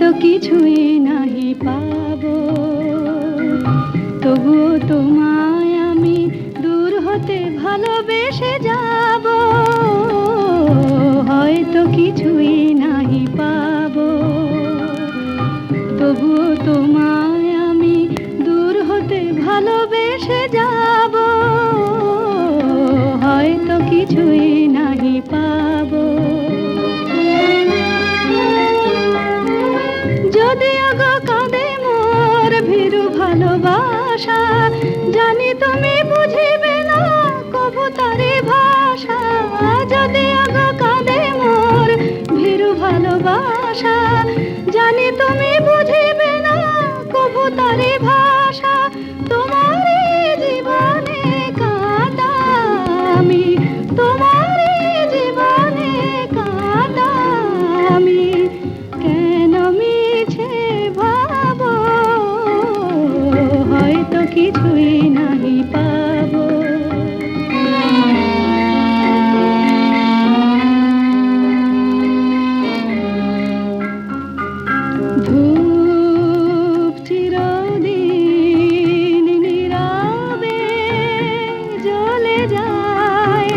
হয়তো কিছুই নাহি পাবো, তবুও তোমায় আমি দূর হতে ভালোবেসে যাব। হয়তো কিছুই নাহি পাবো, তবুও তোমায় আমি দূর হতে ভালোবেসে যাব। হয়তো কিছুই নাহি পাবো। যদিও গো কাঁদে মোর ভীরু ভালোবাসা, জানি তুমি বুঝিবে না কভু তারে ভাষা। যদিও গো কাঁদে মোর ভীরু ভালোবাসা, জানি তুমি বুঝিবে না কভু তারে ভাষা। তোমারই জীবনে কাঁদা আমি, তোমারই জীবনে কাঁদা আমি, কেন মিছে ভাবো। হয়তো কিছুই নাহি পাবো। ধূপ চিরদিন নীরবে জ্বলে যায়,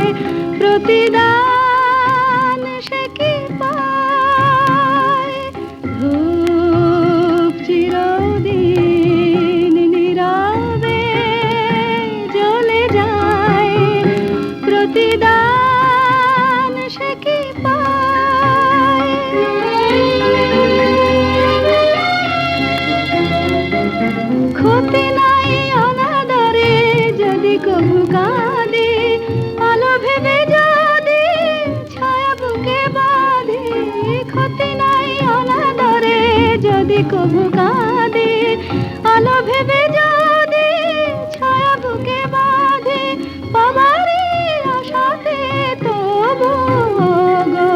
প্রতিদান সে কি পায়। ধূপ চিরদিন নীরবে জ্বলে যায়, প্রতিদান সে কি পায়। ক্ষতি নাই অনাদরে যদি কভু কাঁদে, আলো ভেবে যদি ছায়া বুকে বাঁধে। ক্ষতি নাই অনাদরে যদি কভু কাঁদে, আলো ভেবে যদি ছায়া বুকে বাঁধে। পাবারই আশাতে তবু গো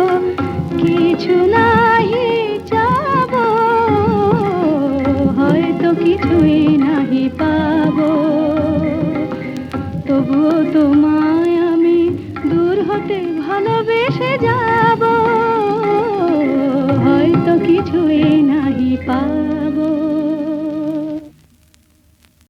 কিছু নাহি চাবো। হয়তো কিছুই নাহি পাবো, তবুও তোমার